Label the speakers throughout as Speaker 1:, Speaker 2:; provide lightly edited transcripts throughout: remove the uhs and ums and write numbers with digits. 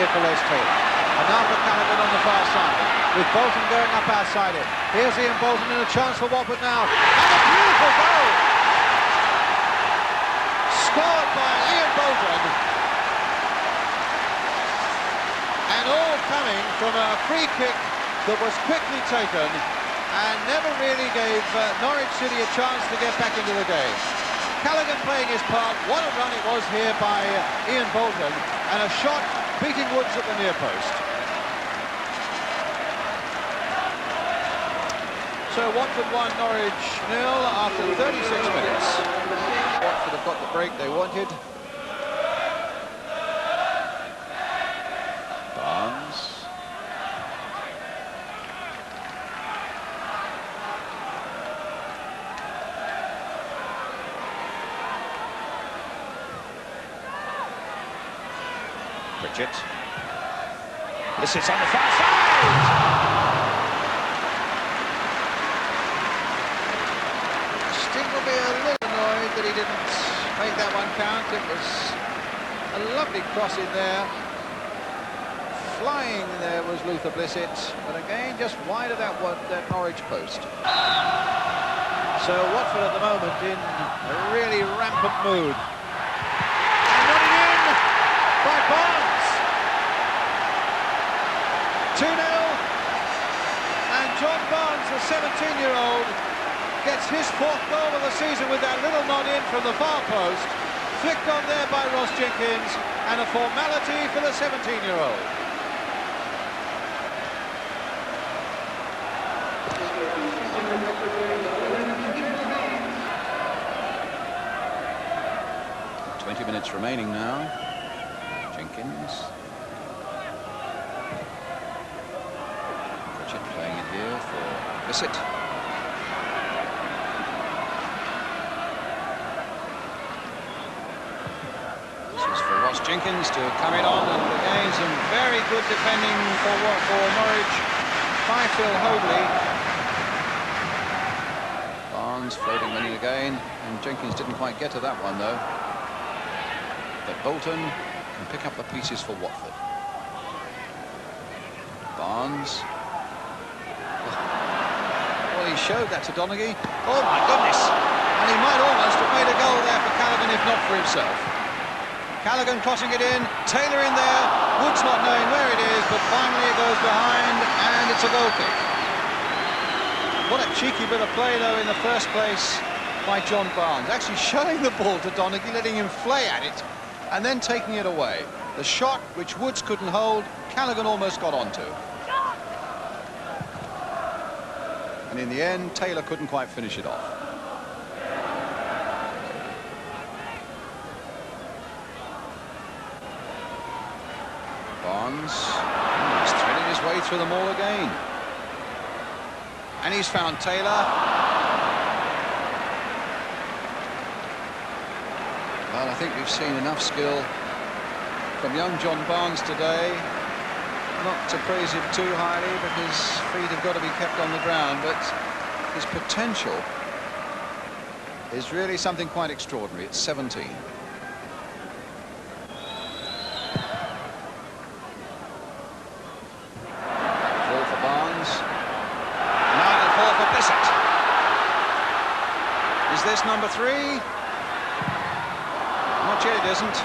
Speaker 1: here for Les Taylor. And now for Callaghan on the far side, with Bolton going up outside it. Here's Ian Bolton and a chance for Watford now. And a beautiful goal! Scored by Ian Bolton. And all coming from a free kick that was quickly taken and never really gave Norwich City a chance to get back into the game. Callaghan playing his part. What a run it was here by Ian Bolton, and a shot beating Woods at the near post. So Watford 1, Norwich 0 after 36 minutes. Watford have got the break they wanted. Barnes. Pritchett. This is on the far side! Sting will be a little annoyed that he didn't make that one count. It was a lovely cross in there. Flying there was Luther Blissett, but again just wide of that Norwich post. So Watford at the moment in a really rampant mood. And running in by Barnes. 2-0, and John Barnes, the 17-year-old, gets his 4th goal of the season with that little nod in from the far post, flicked on there by Ross Jenkins, and a formality for the 17-year-old. Minutes remaining now. Jenkins. Pritchett playing it here for Blissett. This is for Ross Jenkins to come it on, and again some very good defending for Norwich by Phil Hoadley. Barnes floating money again, and Jenkins didn't quite get to that one though. But Bolton can pick up the pieces for Watford. Barnes. Well, he showed that to Donaghy. Oh my goodness! And he might almost have made a goal there for Callaghan if not for himself. Callaghan crossing it in, Taylor in there, Woods not knowing where it is, but finally it goes behind, and it's a goal kick. What a cheeky bit of play though in the first place by John Barnes, actually showing the ball to Donaghy, letting him flay at it, and then taking it away. The shot, which Woods couldn't hold, Callaghan almost got onto. And in the end, Taylor couldn't quite finish it off. Barnes, he's threaded his way through them all again. And he's found Taylor. Well, I think we've seen enough skill from young John Barnes today. Not to praise him too highly, but his feet have got to be kept on the ground, but his potential is really something quite extraordinary. It's 17. Ball for Barnes. Now the ball for Blissett. Is this number 3? Not yet, it isn't.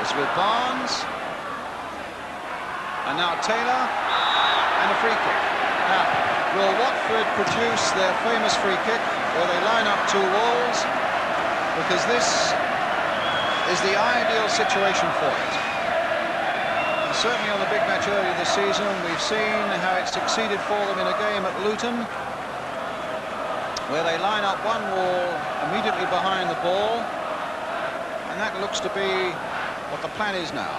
Speaker 1: It's with Barnes. And now Taylor. And a free kick. Now, will Watford produce their famous free kick where they line up 2 walls? Because this is the ideal situation for it. And certainly on the big match earlier this season, we've seen how it succeeded for them in a game at Luton, where they line up 1 wall immediately behind the ball. And that looks to be what the plan is now.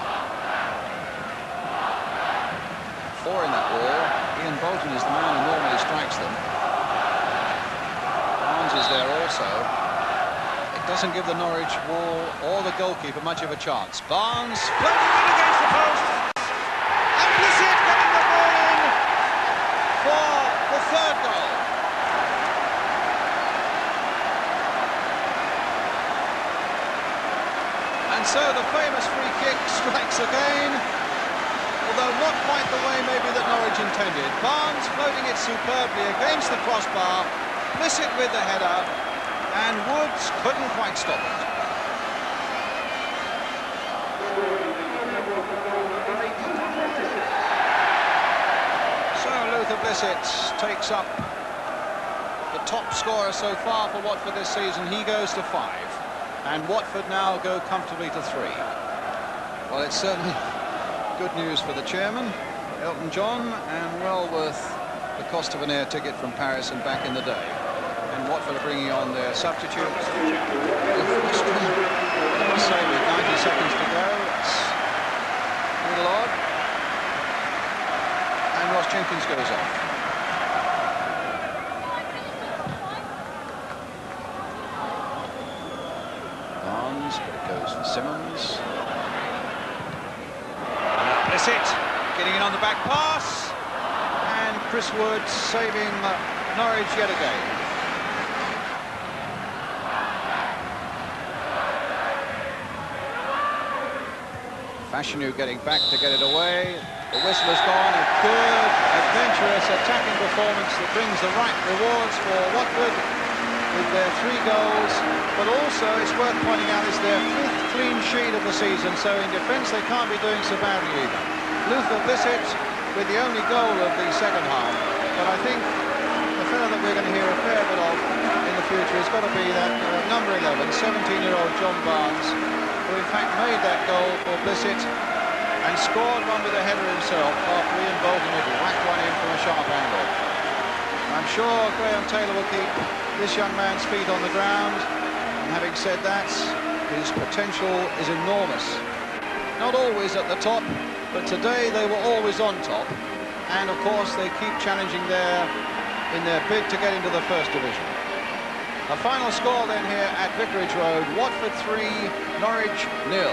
Speaker 1: 4 in that wall. Ian Bolton is the man who normally strikes them. Barnes is there also. It doesn't give the Norwich wall or the goalkeeper much of a chance. Barnes floating in against the post. And Blissett getting the ball in for the 3rd goal. And And so the famous free kick strikes again, although not quite the way maybe that Norwich intended. Barnes floating it superbly against the crossbar, Blissett with the header, and Woods couldn't quite stop it. Blissett takes up the top scorer so far for Watford this season. He goes to 5, and Watford now go comfortably to 3. Well, it's certainly good news for the chairman, Elton John, and well worth the cost of an air ticket from Paris and back in the day. And Watford are bringing on their substitutes. I must say, with 90 seconds to go, it's a little odd. And Ross Jenkins goes off. Barnes, but it goes for Simmons. Blissett getting in on the back pass. And Chris Woods saving Norwich yet again. Fashanu getting back to get it away. The whistle has gone. A good, adventurous, attacking performance that brings the right rewards for Watford with their 3 goals. But also, it's worth pointing out, it's their 5th clean sheet of the season, so in defence they can't be doing so badly either. Luther Blissett with the only goal of the second half. But I think the fellow that we're going to hear a fair bit of in the future has got to be that number 11, 17-year-old John Barnes, who in fact made that goal for Blissett and scored one with a header himself after Ian Bolton had whacked one in from a sharp angle. I'm sure Graham Taylor will keep this young man's feet on the ground, and having said that, his potential is enormous. Not always at the top, but today they were always on top, and of course they keep challenging in their bid to get into the First Division. A final score then here at Vicarage Road: Watford 3, Norwich 0.